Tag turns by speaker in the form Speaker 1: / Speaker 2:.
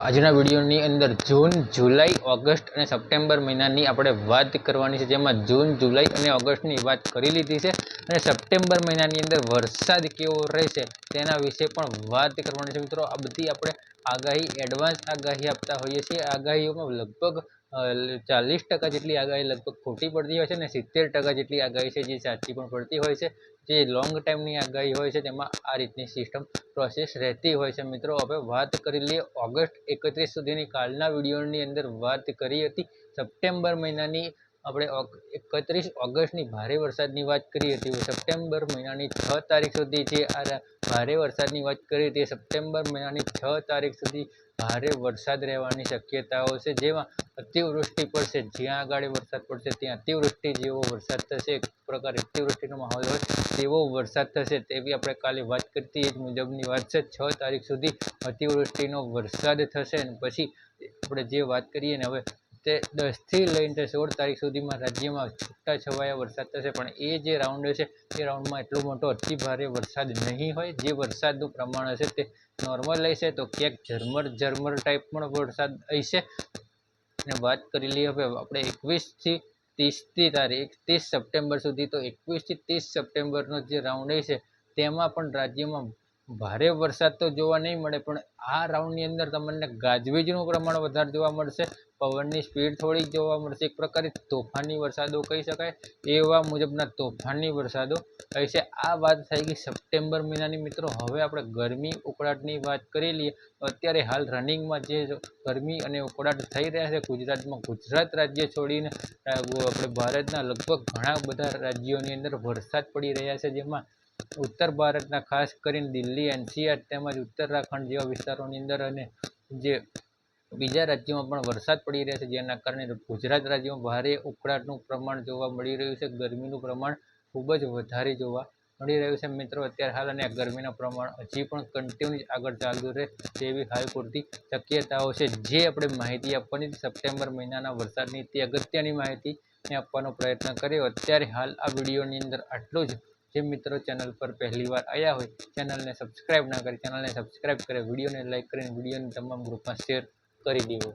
Speaker 1: આજના વિડીયોની અંદર જૂન, જુલાઈ, ઓગસ્ટ અને સપ્ટેમ્બર મહિનાની આપણે વાત કરવાની છે, જેમાં જૂન, જુલાઈ અને ઓગસ્ટની વાત કરી લીધી છે અને સપ્ટેમ્બર મહિનાની અંદર વરસાદ કેવો રહેશે તેના વિશે પણ વાત કરવાની છે. મિત્રો, આ બધી આપણે આગાહી એડવાન્સ આગાહી આપતા હોઈએ છીએ. આગાહીઓમાં લગભગ 40% જેટલી આગાહી લગભગ ખોટી પડતી હોય છે અને 70% જેટલી આગાહી છે જે સાચી પણ પડતી હોય છે. જે લોંગ ટાઈમની આગાહી હોય છે તેમાં આ રીતની સિસ્ટમ પ્રોસેસ રહેતી હોય છે. મિત્રો, હવે વાત કરી લઈએ ઓગસ્ટ 31 સુધીની. કાલના વિડીયોની અંદર વાત કરી હતી સપ્ટેમ્બર મહિનાની. આપણે 31 ઓગસ્ટની ભારે વરસાદની વાત કરી હતી. સપ્ટેમ્બર મહિનાની 6 તારીખ સુધી જે આ ભારે વરસાદની વાત કરી હતી, સપ્ટેમ્બર મહિનાની 6 તારીખ સુધી ભારે વરસાદ રહેવાની શક્યતાઓ છે, જેમાં અતિવૃષ્ટિ પડશે. જ્યાં આગળ વરસાદ પડશે ત્યાં અતિવૃષ્ટિ જેવો વરસાદ થશે. એક પ્રકારે અતિવૃષ્ટિનો માહોલ હોય તેવો વરસાદ થશે તેવી આપણે કાલે વાત કરતી એ જ મુજબની વાત છે. 6 તારીખ સુધી અતિવૃષ્ટિનો વરસાદ થશે અને પછી આપણે જે વાત કરીએ ને હવે તે 10 થી લઈને 16 તારીખ સુધીમાં રાજ્યમાં છૂટાછવાયા વરસાદ થશે. પણ એ જે રાઉન્ડ છે એ રાઉન્ડમાં એટલો મોટો અતિ ભારે વરસાદ નહીં હોય. જે વરસાદનું પ્રમાણ હશે તે નોર્મલ હશે, તો ક્યાંક ઝરમર ટાઈપ પણ વરસાદ હશે. અને વાત કરી લઈએ હવે આપણે 21 થી 30 તારીખ 30 સપ્ટેમ્બર સુધી. તો 21 થી 30 સપ્ટેમ્બરનો જે રાઉન્ડ છે તેમાં પણ રાજ્યમાં ભારે વરસાદ તો જોવા નહીં મળે, પણ આ રાઉન્ડની અંદર તમને ગાજવીજનું પ્રમાણ વધારે જોવા મળશે. પવનની સ્પીડ થોડી જોવા મળશે. એક પ્રકારે તોફાની વરસાદો કહી શકાય એવા મુજબના તોફાની વરસાદો હશે. આ વાત થઈ ગઈ સપ્ટેમ્બર મહિનાની. મિત્રો, હવે આપણે ગરમી ઉકળાટની વાત કરી લઈએ. અત્યારે હાલ રનિંગમાં જે ગરમી અને ઉકળાટ થઈ રહ્યા છે ગુજરાતમાં, ગુજરાત રાજ્ય છોડીને આપણે ભારતના લગભગ ઘણા બધા રાજ્યોની અંદર વરસાદ પડી રહ્યા છે, જેમાં ઉત્તર ભારતના ખાસ કરીને દિલ્હી, NCR તેમજ ઉત્તરાખંડ જેવા વિસ્તારોની અંદર અને જે બીજા રાજ્યોમાં પણ વરસાદ પડી રહ્યા છે, જેના કારણે ગુજરાત રાજ્યમાં ભારે ઉકળાટનું પ્રમાણ જોવા મળી રહ્યું છે. ગરમીનું પ્રમાણ ખૂબ જ વધારે જોવા મળી રહ્યું છે. મિત્રો, અત્યારે હાલ અને ગરમીનું પ્રમાણ હજી પણ કન્ટિન્યુ આગળ ચાલતું રહે તેવી હાલ પૂરતી શક્યતાઓ છે. જે આપણે માહિતી આપવાની સપ્ટેમ્બર મહિનાના વરસાદની તે અગત્યની માહિતી આપવાનો પ્રયત્ન કર્યો. અત્યારે હાલ આ વિડીયોની અંદર આટલું જ. જે મિત્રો ચેનલ પર પહેલી વાર આવ્યા હોય, ચેનલને સબસ્ક્રાઈબ ના કરી ચેનલને સબસ્ક્રાઈબ કરે, વિડીયોને લાઈક કરીને વિડીયોને તમામ ગ્રુપમાં શેર કરી દેવો.